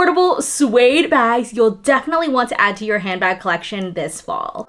affordable suede bags you'll definitely want to add to your handbag collection this fall.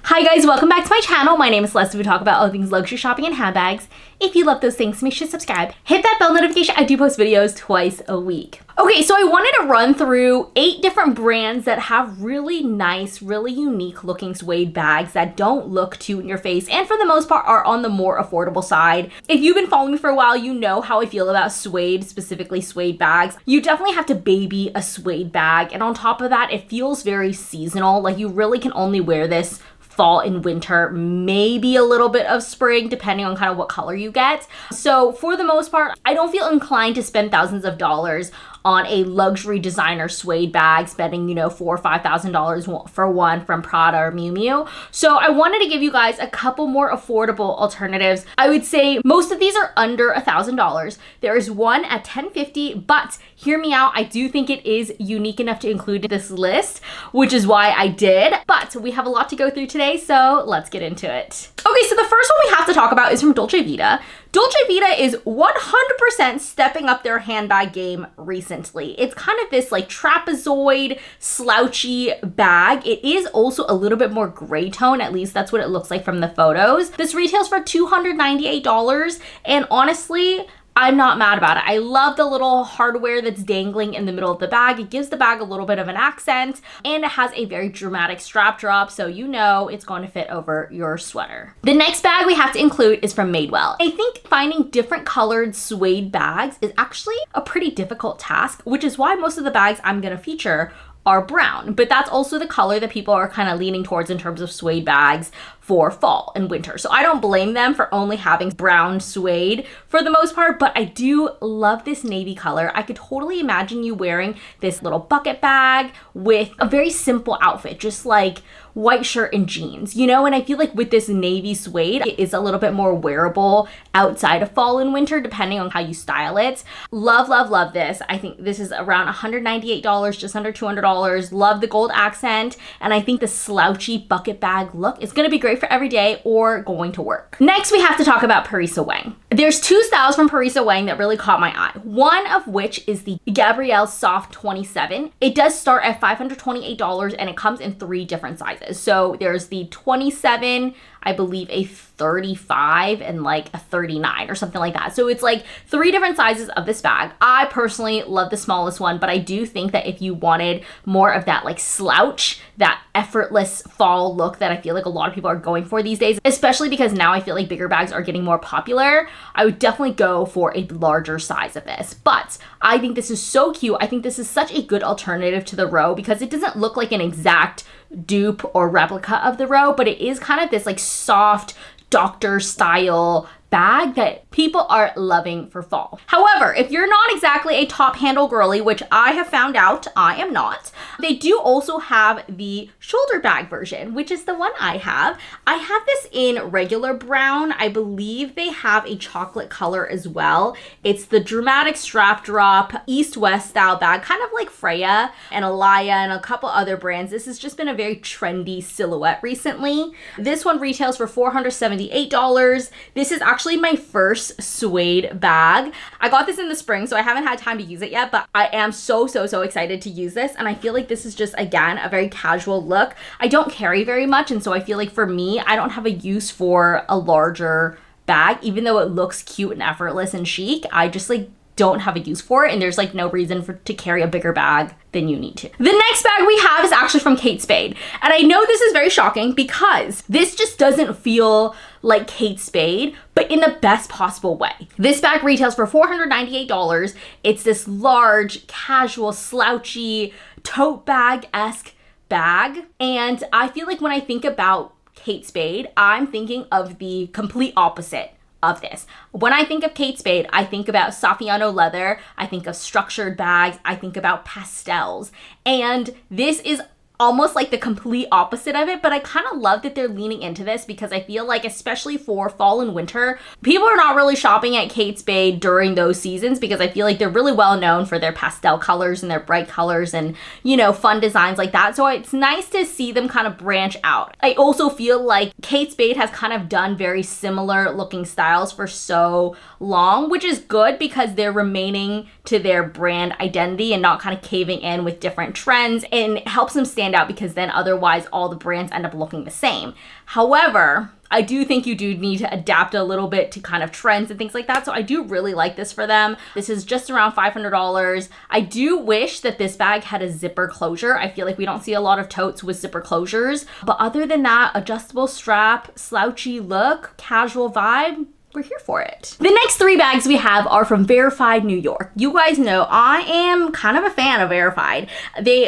Hi guys, welcome back to my channel. My name is Celesta. We talk about all things luxury shopping and handbags. If you love those things, make sure to subscribe. Hit that bell notification. I do post videos twice a week. Okay, so I wanted to run through 8 different brands that have really nice, really unique looking suede bags that don't look too in your face and for the most part are on the more affordable side. If you've been following me for a while, you know how I feel about suede, specifically suede bags. You definitely have to baby a suede bag, and on top of that, it feels very seasonal. Like you really can only wear this fall and winter, maybe a little bit of spring, depending on kind of what color you get. So for the most part, I don't feel inclined to spend thousands of dollars on a luxury designer suede bag, spending, $4,000 or $5,000 for one from Prada or Miu Miu. So I wanted to give you guys a couple more affordable alternatives. I would say most of these are under $1,000. There is one at $1,050, but hear me out. I do think it is unique enough to include in this list, which is why I did. But we have a lot to go through today, so let's get into it. Okay, so the first one we have to talk about is from Dolce Vita. Dolce Vita is 100% stepping up their handbag game recently. It's kind of this like trapezoid, slouchy bag. It is also a little bit more gray tone, at least that's what it looks like from the photos. This retails for $298, and honestly, I'm not mad about it. I love the little hardware that's dangling in the middle of the bag. It gives the bag a little bit of an accent, and it has a very dramatic strap drop, so you know it's going to fit over your sweater. The next bag we have to include is from Madewell. I think finding different colored suede bags is actually a pretty difficult task, which is why most of the bags I'm gonna feature are brown, but that's also the color that people are kind of leaning towards in terms of suede bags for fall and winter. So I don't blame them for only having brown suede for the most part, but I do love this navy color. I could totally imagine you wearing this little bucket bag with a very simple outfit, just like white shirt and jeans, and I feel like with this navy suede, it is a little bit more wearable outside of fall and winter, depending on how you style it. Love, love, love this. I think this is around $198, just under $200. Love the gold accent, and I think the slouchy bucket bag look is gonna be great for every day or going to work. Next, we have to talk about Parisa Wang. There's 2 styles from Parisa Wang that really caught my eye. One of which is the Gabrielle Soft 27. It does start at $528, and it comes in 3 different sizes. So there's the 27, I believe a 35, and like a 39 or something like that. So it's like 3 different sizes of this bag. I personally love the smallest one, but I do think that if you wanted more of that like slouch, that effortless fall look that I feel like a lot of people are going for these days, especially because now I feel like bigger bags are getting more popular, I would definitely go for a larger size of this. But I think this is so cute. I think this is such a good alternative to the row because it doesn't look like an exact dupe or replica of the row, but it is kind of this like soft doctor style bag that people are loving for fall. However, if you're not exactly a top handle girly, which I have found out I am not, they do also have the shoulder bag version, which is the one I have. I have this in regular brown. I believe they have a chocolate color as well. It's the dramatic strap drop, east-west style bag, kind of like Freya and Alaya and a couple other brands. This has just been a very trendy silhouette recently. This one retails for $478. This is actually my first suede bag. I got this in the spring, so I haven't had time to use it yet, but I am so excited to use this, and I feel like this is just, again, a very casual look. I don't carry very much, and so I feel like for me, I don't have a use for a larger bag, even though it looks cute and effortless and chic. I just like don't have a use for it, and there's like no reason to carry a bigger bag than you need to. The next bag we have is actually from Kate Spade, and I know this is very shocking because this just doesn't feel like Kate Spade, but in the best possible way. This bag retails for $498. It's this large, casual, slouchy, tote bag-esque bag, and I feel like when I think about Kate Spade, I'm thinking of the complete opposite of this. When I think of Kate Spade, I think about Saffiano leather, I think of structured bags, I think about pastels, and this is almost like the complete opposite of it, but I kind of love that they're leaning into this because I feel like, especially for fall and winter, people are not really shopping at Kate Spade during those seasons because I feel like they're really well known for their pastel colors and their bright colors and, you know, fun designs like that. So it's nice to see them kind of branch out. I also feel like Kate Spade has kind of done very similar looking styles for so long, which is good because they're remaining to their brand identity and not kind of caving in with different trends, and it helps them stand out because then otherwise all the brands end up looking the same. However, I do think you do need to adapt a little bit to kind of trends and things like that. So I do really like this for them. This is just around $500. I do wish that this bag had a zipper closure. I feel like we don't see a lot of totes with zipper closures. But other than that, adjustable strap, slouchy look, casual vibe, we're here for it. The next 3 bags we have are from Verafied New York. You guys know I am kind of a fan of Verafied.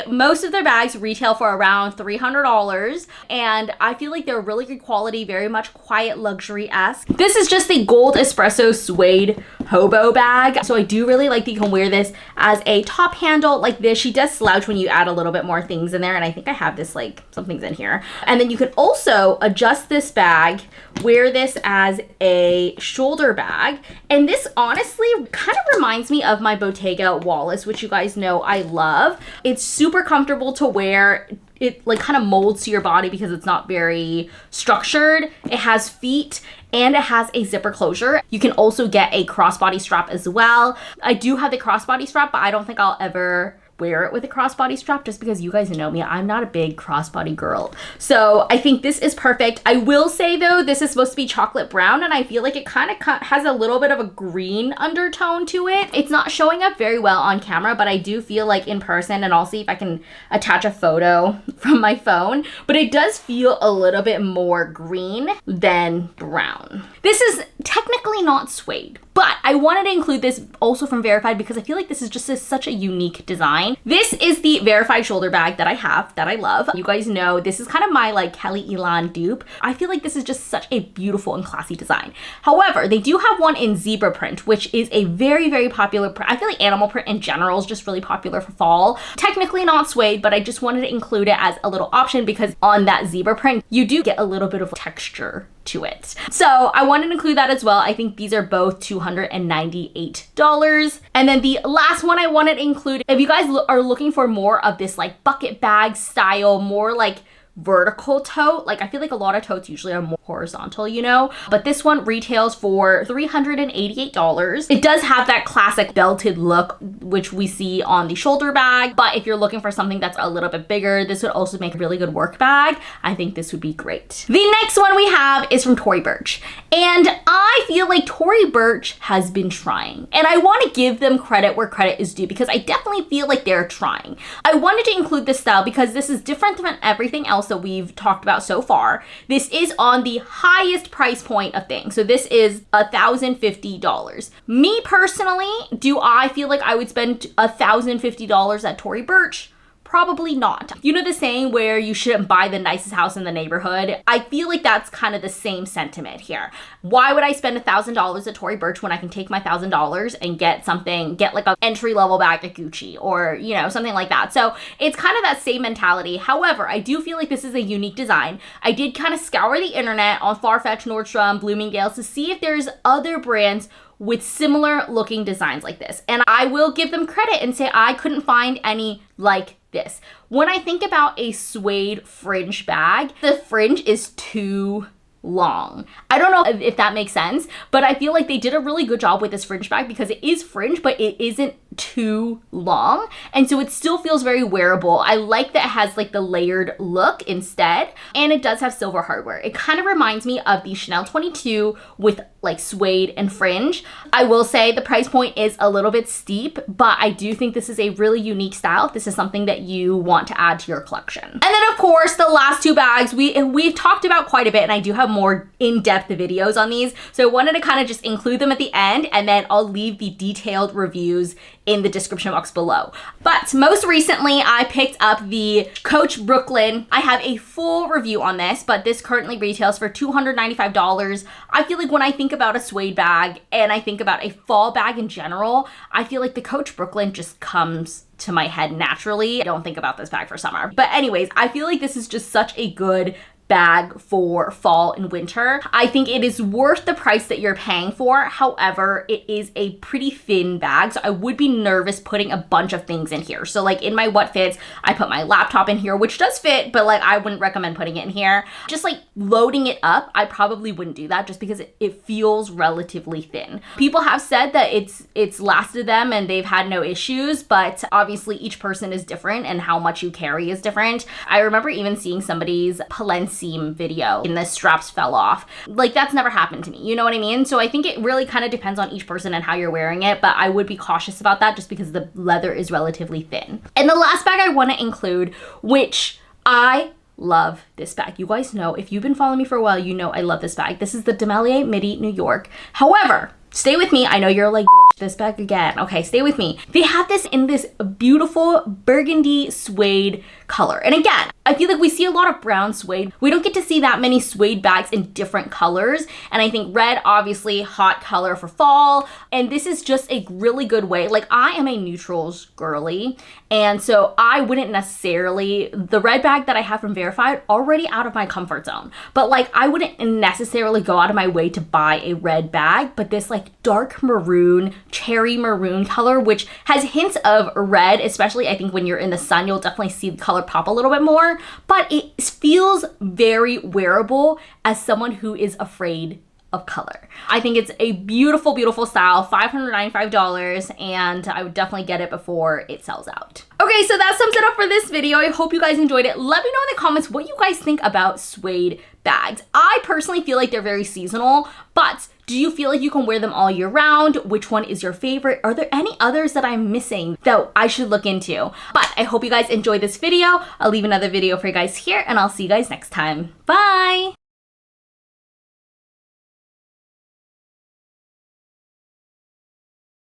Most of their bags retail for around $300, and I feel like they're really good quality, very much quiet luxury-esque. This is just the gold espresso suede hobo bag, so I do really like that you can wear this as a top handle like this. She does slouch when you add a little bit more things in there, and I think I have this, like, some things in here. And then you can also adjust this bag, wear this as a shoulder bag, and this honestly kind of reminds me of my Bottega Wallace, which you guys know I love. It's super comfortable to wear. It like kind of molds to your body because it's not very structured. It has feet and it has a zipper closure. You can also get a crossbody strap as well. I do have the crossbody strap, but I don't think I'll ever wear it with a crossbody strap just because you guys know me, I'm not a big crossbody girl. So I think this is perfect. I will say though, this is supposed to be chocolate brown, and I feel like it kind of has a little bit of a green undertone to it. It's not showing up very well on camera, but I do feel like in person, and I'll see if I can attach a photo from my phone, but it does feel a little bit more green than brown. This is technically not suede, but I wanted to include this also from Verafied because I feel like this is just such a unique design. This is the Verafied shoulder bag that I have, that I love. You guys know this is kind of my like Kelly Elan dupe. I feel like this is just such a beautiful and classy design. However, they do have one in zebra print, which is a very, very popular print. I feel like animal print in general is just really popular for fall. Technically not suede, but I just wanted to include it as a little option because on that zebra print, you do get a little bit of texture to it. So I wanted to include that as well. I think these are both $298. And then the last one I wanted to include, if you guys are looking for more of this like bucket bag style, more like vertical tote, like I feel like a lot of totes usually are more horizontal, you know, but this one retails for $388. It does have that classic belted look which we see on the shoulder bag, but if you're looking for something that's a little bit bigger, this would also make a really good work bag. I think this would be great. The next one we have is from Tory Burch, and I feel like Tory Burch has been trying, and I want to give them credit where credit is due because I definitely feel like they're trying. I wanted to include this style because this is different than everything else that we've talked about so far. This is on the highest price point of things. So this is $1,050. Me personally, do I feel like I would spend $1,050 at Tory Burch? Probably not. You know the saying where you shouldn't buy the nicest house in the neighborhood? I feel like that's kind of the same sentiment here. Why would I spend $1,000 at Tory Burch when I can take my $1,000 and get like an entry-level bag at Gucci or, you know, something like that. So it's kind of that same mentality. However, I do feel like this is a unique design. I did kind of scour the internet on Farfetch, Nordstrom, Bloomingdale's to see if there's other brands with similar looking designs like this. And I will give them credit and say I couldn't find any like this. When I think about a suede fringe bag, the fringe is too long. I don't know if that makes sense, but I feel like they did a really good job with this fringe bag because it is fringe, but it isn't too long, and so it still feels very wearable. I like that it has like the layered look instead, and it does have silver hardware. It kind of reminds me of the Chanel 22 with like suede and fringe. I will say the price point is a little bit steep, but I do think this is a really unique style if this is something that you want to add to your collection. And then of course the last 2 bags we've talked about quite a bit, and I do have have more in-depth videos on these. So I wanted to kind of just include them at the end, and then I'll leave the detailed reviews in the description box below. But most recently, I picked up the Coach Brooklyn. I have a full review on this, but this currently retails for $295. I feel like when I think about a suede bag and I think about a fall bag in general, I feel like the Coach Brooklyn just comes to my head naturally. I don't think about this bag for summer. But anyways, I feel like this is just such a good bag for fall and winter. I think it is worth the price that you're paying for. However, it is a pretty thin bag, so I would be nervous putting a bunch of things in here. So like in my what fits, I put my laptop in here, which does fit, but like I wouldn't recommend putting it in here. Just like loading it up, I probably wouldn't do that just because it feels relatively thin. People have said that it's lasted them and they've had no issues, but obviously each person is different and how much you carry is different. I remember even seeing somebody's Palencia video and the straps fell off. Like that's never happened to me, you know what I mean? So I think it really kind of depends on each person and how you're wearing it, but I would be cautious about that just because the leather is relatively thin. And the last bag I want to include, which I love this bag. You guys know, if you've been following me for a while, you know I love this bag. This is the DeMellier Midi New York. However, stay with me. I know you're like, bitch, this bag again. Okay, stay with me. They have this in this beautiful burgundy suede color. And again, I feel like we see a lot of brown suede. We don't get to see that many suede bags in different colors. And I think red, obviously hot color for fall. And this is just a really good way. Like I am a neutrals girly. And so I wouldn't necessarily, the red bag that I have from Verafied, already out of my comfort zone. But like I wouldn't necessarily go out of my way to buy a red bag, but this like dark maroon, cherry maroon color, which has hints of red, especially I think when you're in the sun, you'll definitely see the color pop a little bit more, but it feels very wearable as someone who is afraid of color. I think it's a beautiful, beautiful style, $595, and I would definitely get it before it sells out. Okay, so that sums it up for this video. I hope you guys enjoyed it. Let me know in the comments what you guys think about suede bags. I personally feel like they're very seasonal, but do you feel like you can wear them all year round? Which one is your favorite? Are there any others that I'm missing that I should look into? But I hope you guys enjoyed this video. I'll leave another video for you guys here, and I'll see you guys next time. Bye!